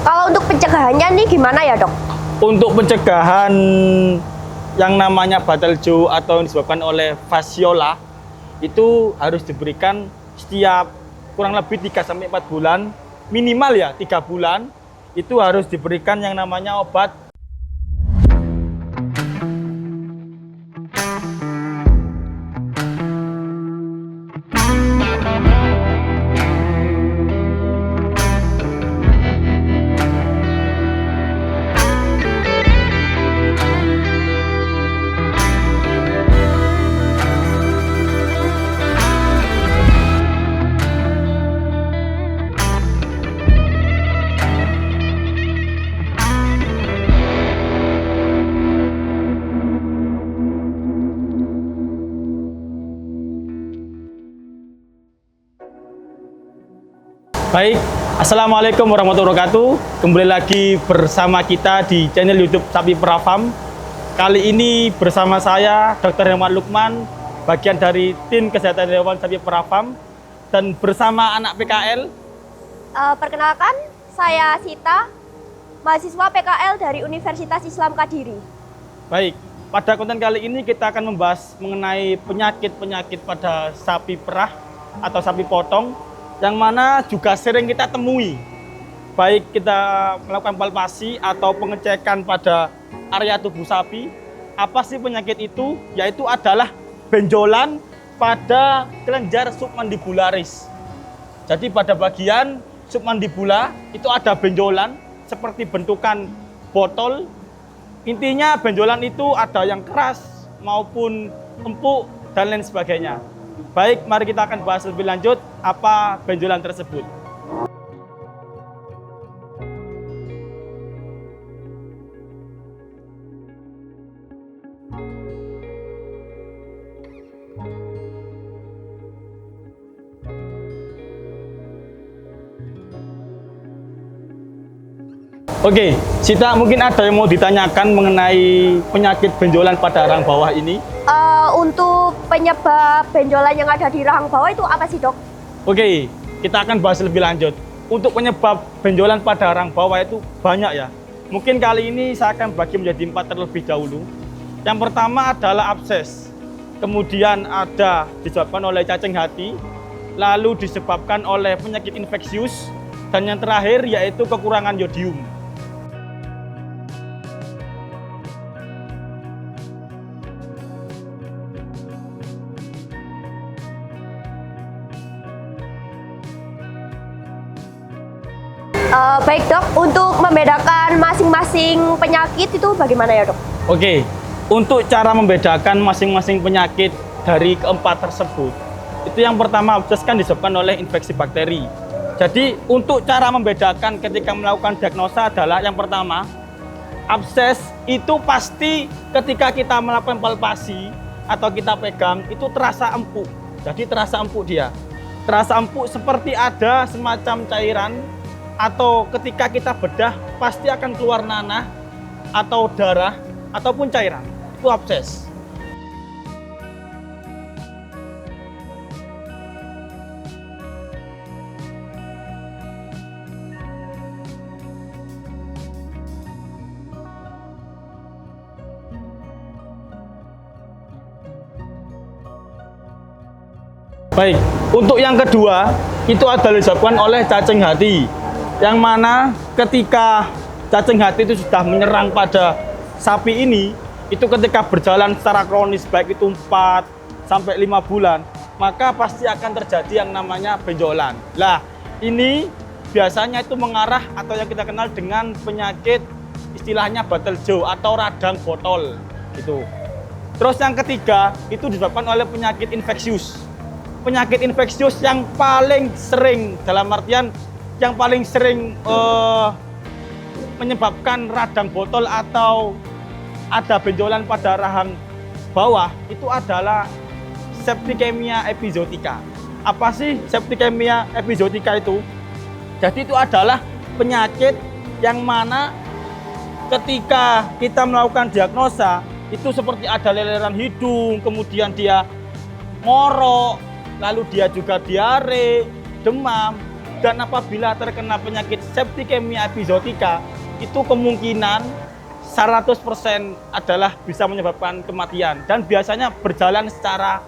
Kalau untuk pencegahannya nih gimana ya dok? Untuk pencegahan yang namanya Bateljo atau yang disebabkan oleh fasiola itu harus diberikan setiap kurang lebih 3-4 bulan, minimal ya 3 bulan itu harus diberikan yang namanya obat. Baik, Assalamualaikum warahmatullahi wabarakatuh. Kembali lagi bersama kita di channel YouTube Sapi Perah Farm. Kali ini bersama saya Dr. Herman Lukman, bagian dari tim kesehatan hewan Sapi Perah Farm, dan bersama anak PKL. Perkenalkan, saya Sita, mahasiswa PKL dari Universitas Islam Kadiri. Baik, pada konten kali ini kita akan membahas mengenai penyakit-penyakit pada sapi perah atau sapi potong, yang mana juga sering kita temui. Baik kita melakukan palpasi atau pengecekan pada area tubuh sapi, apa sih penyakit itu? Yaitu adalah benjolan pada kelenjar submandibularis. Jadi pada bagian submandibula itu ada benjolan seperti bentukan botol. Intinya benjolan itu ada yang keras maupun empuk dan lain sebagainya. Baik, mari kita akan bahas lebih lanjut apa benjolan tersebut. Oke, Sita, mungkin ada yang mau ditanyakan mengenai penyakit benjolan pada rahang bawah ini? Untuk penyebab benjolan yang ada di rahang bawah itu apa sih dok? Oke, kita akan bahas lebih lanjut. Untuk penyebab benjolan pada rahang bawah itu banyak ya. Mungkin kali ini saya akan bagi menjadi 4 terlebih dahulu. Yang pertama adalah abses. Kemudian ada disebabkan oleh cacing hati. Lalu disebabkan oleh penyakit infeksius. Dan yang terakhir yaitu kekurangan yodium. Baik dok, untuk membedakan masing-masing penyakit itu bagaimana ya dok? Oke, untuk cara membedakan masing-masing penyakit dari keempat tersebut, itu yang pertama abses kan disebabkan oleh infeksi bakteri. Jadi untuk cara membedakan ketika melakukan diagnosa adalah yang pertama, abses itu pasti ketika kita melakukan palpasi atau kita pegang itu terasa empuk. Jadi terasa empuk dia. Terasa empuk seperti ada semacam cairan, atau ketika kita bedah pasti akan keluar nanah atau darah ataupun cairan. Itu abses. Baik, untuk yang kedua itu adalah disebabkan oleh cacing hati. Yang mana ketika cacing hati itu sudah menyerang pada sapi ini, itu ketika berjalan secara kronis baik itu 4-5 bulan, maka pasti akan terjadi yang namanya benjolan. Lah, ini biasanya itu mengarah atau yang kita kenal dengan penyakit istilahnya Bateljo atau radang botol gitu. Terus yang ketiga itu disebabkan oleh penyakit infeksius. Penyakit infeksius yang paling sering, dalam artian yang paling sering menyebabkan radang botol atau ada benjolan pada rahang bawah itu adalah septicemia epizootica. Apa sih septicemia epizootica itu? Jadi itu adalah penyakit yang mana ketika kita melakukan diagnosa itu seperti ada leleran hidung, kemudian dia ngorok, lalu dia juga diare, demam. Dan apabila terkena penyakit septicemia epizootика, itu kemungkinan 100% adalah bisa menyebabkan kematian. Dan biasanya berjalan secara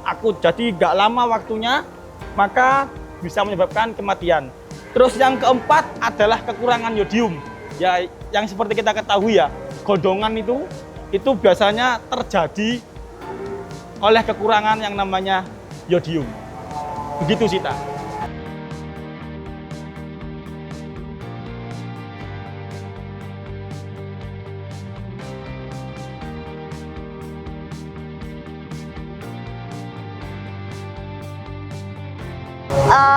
akut, jadi nggak lama waktunya, maka bisa menyebabkan kematian. Terus yang keempat adalah kekurangan yodium. Ya, yang seperti kita ketahui ya, gondongan itu biasanya terjadi oleh kekurangan yang namanya yodium. Begitu Sita.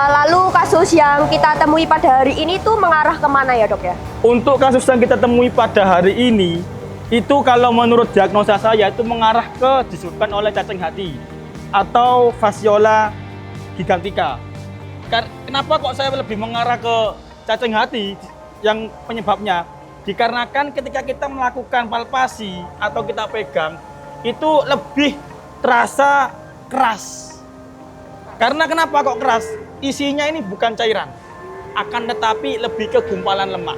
Lalu kasus yang kita temui pada hari ini tuh mengarah kemana ya dok ya? Untuk kasus yang kita temui pada hari ini, itu kalau menurut diagnosa saya itu mengarah ke disebabkan oleh cacing hati atau fasciola gigantica. Kenapa kok saya lebih mengarah ke cacing hati yang penyebabnya? Dikarenakan ketika kita melakukan palpasi atau kita pegang, itu lebih terasa keras. Karena kenapa kok keras? Isinya ini bukan cairan, akan tetapi lebih ke gumpalan lemak.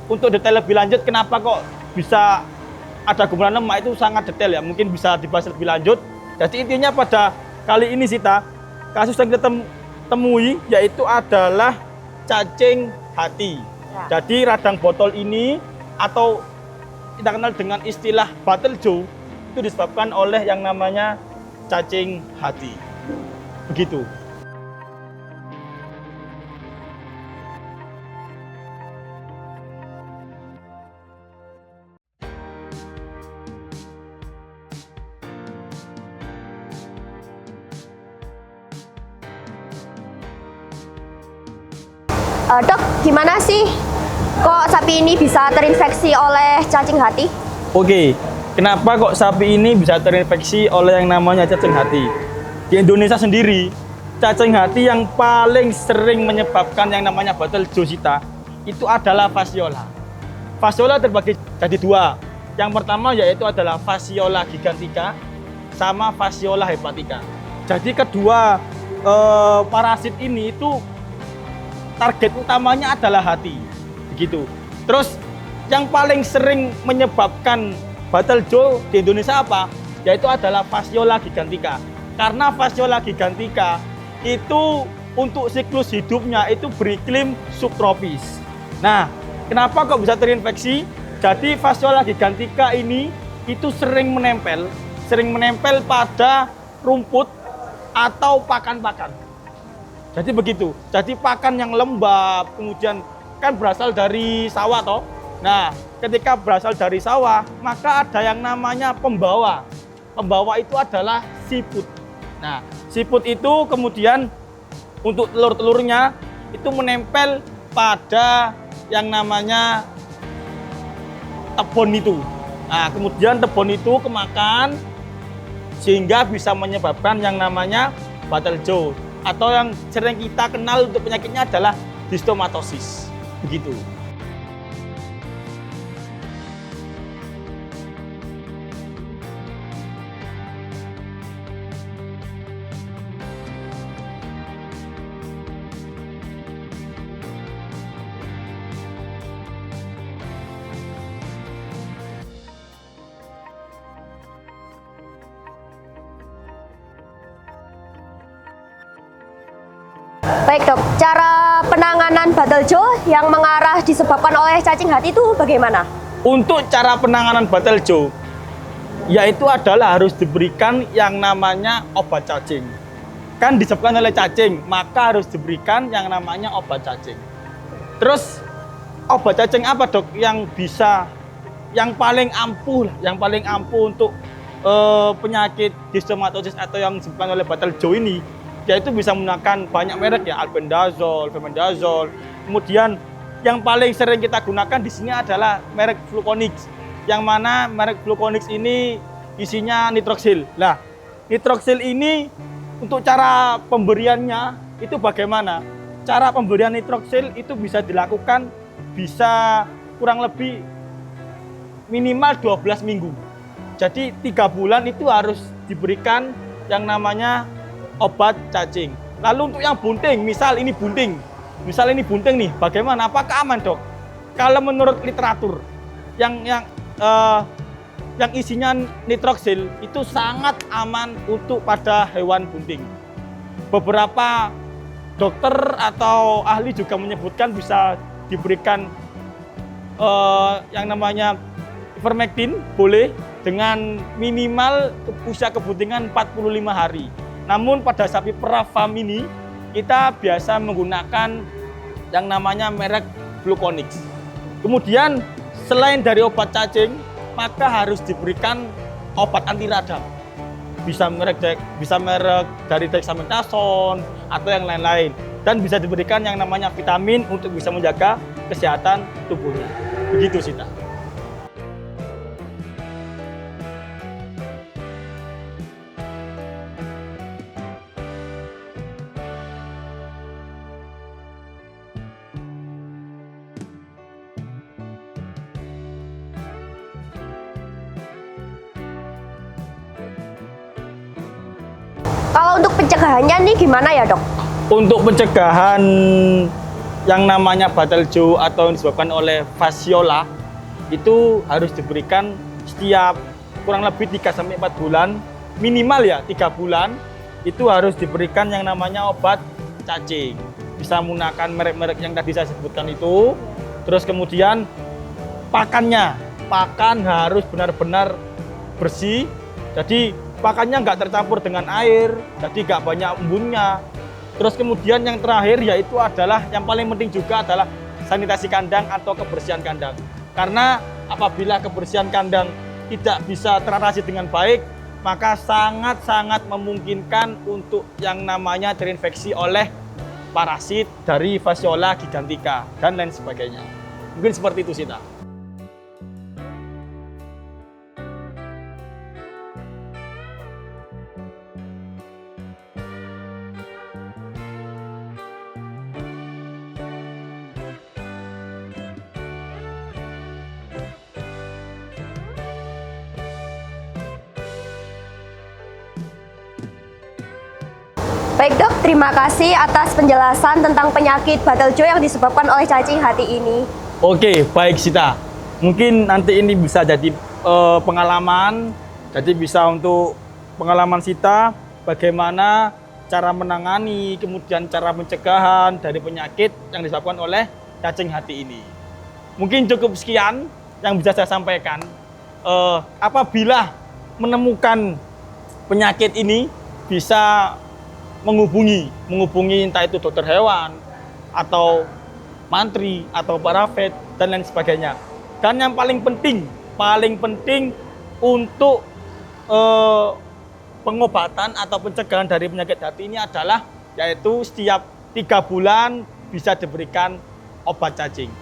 Untuk detail lebih lanjut, kenapa kok bisa ada gumpalan lemak itu sangat detail ya, mungkin bisa dibahas lebih lanjut. Jadi intinya pada kali ini Sita, kasus yang kita temui yaitu adalah cacing hati. Ya. Jadi radang botol ini atau kita kenal dengan istilah Battlejaw itu disebabkan oleh yang namanya cacing hati. Begitu. Dok, gimana sih kok sapi ini bisa terinfeksi oleh cacing hati? Oke, kenapa kok sapi ini bisa terinfeksi oleh yang namanya cacing hati? Di Indonesia sendiri, cacing hati yang paling sering menyebabkan yang namanya Battlejaw Sita itu adalah fasciola. Fasciola terbagi jadi dua. Yang pertama yaitu adalah fasciola gigantica sama fasciola hepatica. Jadi kedua parasit ini itu target utamanya adalah hati, begitu. Terus yang paling sering menyebabkan Battlejaw di Indonesia apa? Yaitu adalah fasciola gigantica. Karena fasciola gigantica itu untuk siklus hidupnya itu beriklim subtropis. Nah, kenapa kok bisa terinfeksi? Jadi fasciola gigantica ini itu sering menempel pada rumput atau pakan-pakan. Jadi begitu. Jadi pakan yang lembab, kemudian kan berasal dari sawah toh. Nah, ketika berasal dari sawah, maka ada yang namanya pembawa. Pembawa itu adalah siput. Nah, siput itu kemudian untuk telur-telurnya itu menempel pada yang namanya tebon itu. Nah, kemudian tebon itu kemakan sehingga bisa menyebabkan yang namanya Battlejaw atau yang sering kita kenal untuk penyakitnya adalah distomatosis. Begitu. Baik dok, cara penanganan Battlejaw yang mengarah disebabkan oleh cacing hati itu bagaimana? Untuk cara penanganan Battlejaw, yaitu adalah harus diberikan yang namanya obat cacing. Kan disebabkan oleh cacing, maka harus diberikan yang namanya obat cacing. Terus obat cacing apa dok yang bisa, yang paling ampuh untuk penyakit distomatosis atau yang disebabkan oleh Battlejaw ini? Yaitu bisa menggunakan banyak merek ya, albendazole, fenbendazole. Kemudian yang paling sering kita gunakan di sini adalah merek Fluconix. Yang mana merek Fluconix ini isinya nitroksil. Nah, nitroksil ini untuk cara pemberiannya itu bagaimana? Cara pemberian nitroksil itu bisa dilakukan bisa kurang lebih minimal 12 minggu. Jadi 3 bulan itu harus diberikan yang namanya obat cacing. Lalu untuk yang bunting, misal ini bunting, misalnya ini bunting nih, bagaimana? Apakah aman, Dok? Kalau menurut literatur yang isinya nitroksil itu sangat aman untuk pada hewan bunting. Beberapa dokter atau ahli juga menyebutkan bisa diberikan yang namanya ivermectin, boleh dengan minimal usia kebuntingan 45 hari. Namun pada sapi perah farm ini kita biasa menggunakan yang namanya merek Gluconix. Kemudian selain dari obat cacing, maka harus diberikan obat anti radang. Bisa merek dari dexamethasone atau yang lain-lain. Dan bisa diberikan yang namanya vitamin untuk bisa menjaga kesehatan tubuhnya. Begitu sih, Tak. Kalau untuk pencegahannya nih gimana ya, Dok? Untuk pencegahan yang namanya Bataljo atau yang disebabkan oleh fasciola itu harus diberikan setiap kurang lebih 3-4 bulan, minimal ya 3 bulan itu harus diberikan yang namanya obat cacing. Bisa menggunakan merek-merek yang tadi saya sebutkan itu. Terus kemudian pakan harus benar-benar bersih. Jadi pakannya nggak tercampur dengan air, jadi nggak banyak embunnya. Terus kemudian yang terakhir yaitu adalah yang paling penting juga adalah sanitasi kandang atau kebersihan kandang. Karena apabila kebersihan kandang tidak bisa teratasi dengan baik, maka sangat-sangat memungkinkan untuk yang namanya terinfeksi oleh parasit dari Fasciola gigantica dan lain sebagainya. Mungkin seperti itu sih, Tak. Baik, Dok, terima kasih atas penjelasan tentang penyakit Bataljo yang disebabkan oleh cacing hati ini. Oke, baik Sita. Mungkin nanti ini bisa jadi pengalaman, jadi bisa untuk pengalaman Sita bagaimana cara menangani, kemudian cara pencegahan dari penyakit yang disebabkan oleh cacing hati ini. Mungkin cukup sekian yang bisa saya sampaikan. Apabila menemukan penyakit ini bisa menghubungi entah itu dokter hewan atau mantri atau para vet dan lain sebagainya. Dan yang paling penting untuk pengobatan atau pencegahan dari penyakit hati ini adalah yaitu setiap 3 bulan bisa diberikan obat cacing.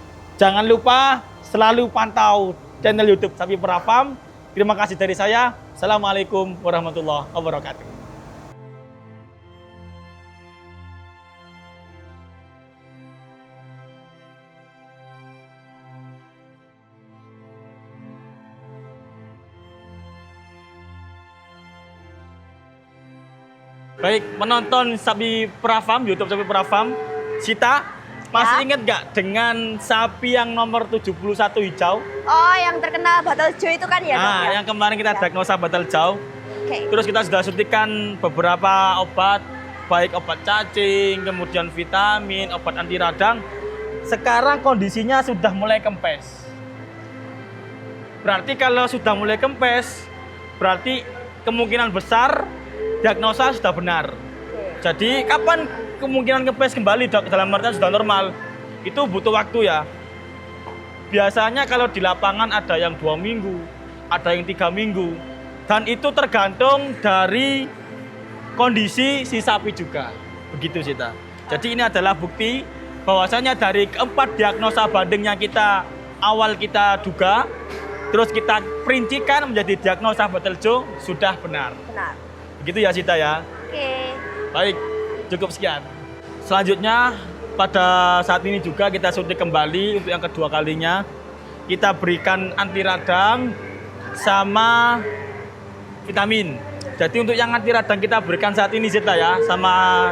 Jangan lupa selalu pantau channel YouTube Sapi Perah Farm. Terima kasih dari saya. Assalamualaikum warahmatullahi wabarakatuh. Baik, penonton Sapi Perah Farm, YouTube Sapi Perah Farm, Sita, masih ingat nggak dengan sapi yang nomor 71 hijau? Oh, yang terkena Bataljo itu kan ya, Dok? Nah, yang kemarin kita diagnosa Bataljo. Oke. Terus kita sudah suntikan beberapa obat, baik obat cacing, kemudian vitamin, obat anti radang. Sekarang kondisinya sudah mulai kempes. Berarti kalau sudah mulai kempes, berarti kemungkinan besar diagnosa sudah benar. Jadi kapan kemungkinan kempes kembali, Dok? Dalam artian sudah normal. Itu butuh waktu ya. Biasanya kalau di lapangan ada yang 2 minggu, ada yang 3 minggu. Dan itu tergantung dari kondisi si sapi juga. Begitu sih, Ta. Jadi ini adalah bukti bahwasanya dari keempat diagnosa banding yang awal kita duga, terus kita perincikan menjadi diagnosa Bataljo sudah benar. Benar. Begitu ya, Sita ya. Oke. Baik, cukup sekian. Selanjutnya pada saat ini juga kita suntik kembali untuk yang kedua kalinya. Kita berikan anti radang sama vitamin. Jadi untuk yang anti radang kita berikan saat ini, Sita ya, sama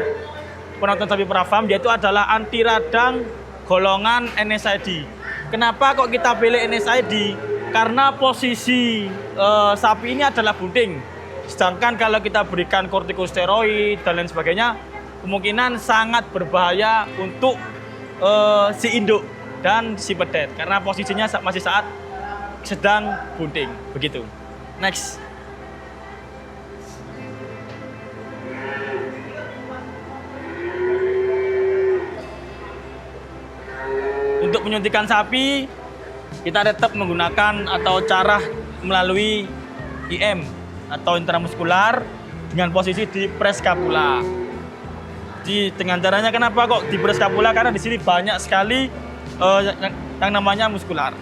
penonton sapi perah farm, yaitu adalah anti radang golongan NSAID. Kenapa kok kita pilih NSAID? Karena posisi sapi ini adalah bunting. Sedangkan kalau kita berikan kortikosteroid dan lain sebagainya, kemungkinan sangat berbahaya untuk si induk dan si pedet. Karena posisinya masih saat sedang bunting. Begitu. Next. Untuk penyuntikan sapi, kita tetap menggunakan atau cara melalui IM atau intramuskular dengan posisi di preskapula. Dengan caranya kenapa kok di preskapula? Karena di sini banyak sekali yang namanya muskular.